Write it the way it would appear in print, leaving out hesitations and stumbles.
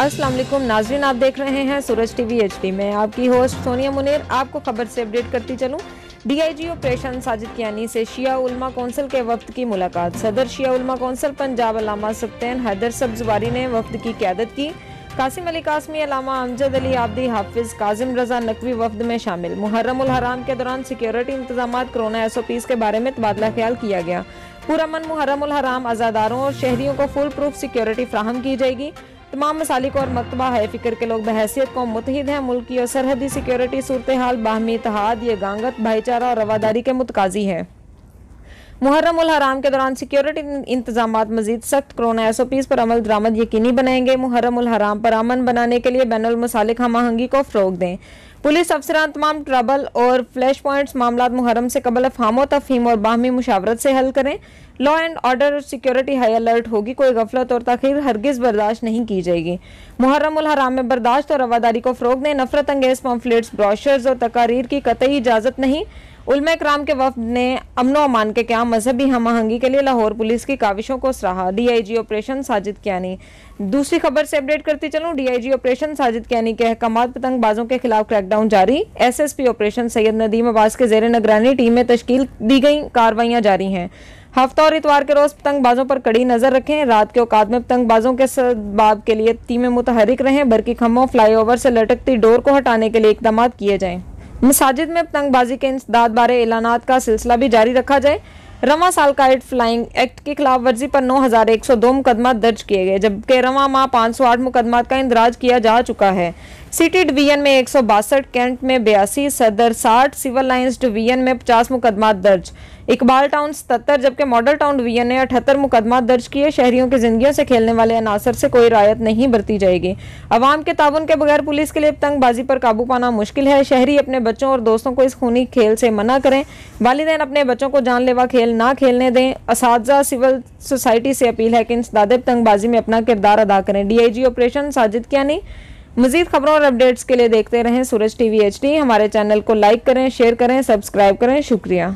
अस्सलाम वालेकुम नाज़रीन, आप देख रहे हैं सूरज टीवी HD में। आपकी होस्ट सोनिया मुनीर आपको खबर से अपडेट करती चलूं। DIG ऑपरेशन साजिद कियानी से शिया उलमा कौंसिल के वफ्द की मुलाकात। सदर शिया उलमा कौंसिल पंजाब अल्लामा सुल्तान हैदर सब्ज़वारी ने वफ्द की क़यादत की। कासिम अली कासमी, अल्लामा अमजद अली आब्दी, हाफिज काजिम रजा नकवी वफ्द में शामिल। मुहर्रम उल हराम के दौरान सिक्योरिटी इंतजामात, कोरोना SOPs के बारे में तबादला ख्याल किया गया। पुरअमन मुहर्रम उल हराम अज़ादारों और शहरियों को फुल प्रूफ सिक्योरिटी फ्राहम की जाएगी। तमाम मसालिक और मकतबा है फ़िक्र के लोग बहैसियत कौम मुतहिद हैं। मुल्क की और सरहदी सिक्योरिटी सूरत हाल बाहमी इत्तेहाद, ये गांगत, भाईचारा और रवादारी के मुतकाजी है। मुहर्रम उल हराम के दौरान सिक्योरिटी इंतजामात मजीद सख्त, कोरोना SOPs पर अमल दरामद यकीनी बनाएंगे। मुहर्रम उल हराम पर अमन बनाने के लिए बैनुल मसालिक हम आहंगी को फ़रोग दें। पुलिस अफसरान तमाम ट्रबल और फ्लैश पॉइंट्स मामला मुहर्रम से कबल अफ़हाम तफ़हीम और बाहमी मुशावरत से हल करें। Law and order security high alert होगी। कोई गफलत और तखीर हरगिज़ बर्दाश्त नहीं की जाएगी। मुहर्रम उल हराम में बर्दाश्त और रवादारी को फ़रोग दें। नफरत अंगेज़ पम्फलेट्स, ब्रोशर्स और तकारीर की कतई इजाज़त नहीं। उलमा इकराम के वफ़द ने अमन व अमान के क़याम, मजहबी हम आहंगी के लिए लाहौर पुलिस की काविशों को सराहा। DIG operation Sajid Kiani. दूसरी खबर से अपडेट करती चलूं। DIG ऑपरेशन साजिद कियानी के अहकामात, पतंगबाजों के खिलाफ क्रैकडाउन जारी। SSP ऑपरेशन सैयद नदीम अब्बास के ज़ेर निगरानी टीम में तश्कील दी गई, कार्रवाइयाँ जारी हैं। हफ्ता और इतवार के रोज़ पतंगबाजों पर कड़ी नज़र रखें। रात के औकात में पतंगबाजों के सबाब के लिए टीमें मुतहरिक रहें। बरकी खम्भों, फ्लाईओवर से लटकती डोर को हटाने के लिए इक़दाम किए जाएँ। मसाजिद में पतंगबाजी के इंसदाद बारे ऐलानात का सिलसिला भी जारी रखा जाए। रवां साल काइट फ्लाइंग एक्ट की खिलाफ वर्जी पर 9102 मुकदमा दर्ज किए गए, जबकि रवां माह 508 मुकदमात का इंदराज किया जा चुका है। सिटी डिवीजन में 162, कैंट में 82, सदर 60, सिविल लाइंस डिवीजन में 50 मुकदमात दर्ज, इकबाल टाउन 77, जबकि मॉडल टाउन डिवीजन ने 78 मुकदमात दर्ज किए। शहरियों की जिंदगियों से खेलने वाले अनासर से कोई रायत नहीं बरती जाएगी। अवाम के ताउन के बगैर पुलिस के लिए पतंगबाजी पर काबू पाना मुश्किल है। शहरी अपने बच्चों और दोस्तों को इस खूनी खेल से मना करें। वालिदैन अपने बच्चों को जानलेवा खेल ना खेलने दें। असातिज़ा सिविल सोसाइटी से अपील है कि इंसदाद पतंगबाजी में अपना किरदार अदा करें। DIG operation Sajid Kiani. मज़ीद खबरों और अपडेट्स के लिए देखते रहें सूरज टीवी HD। हमारे चैनल को लाइक करें, शेयर करें, सब्सक्राइब करें। शुक्रिया।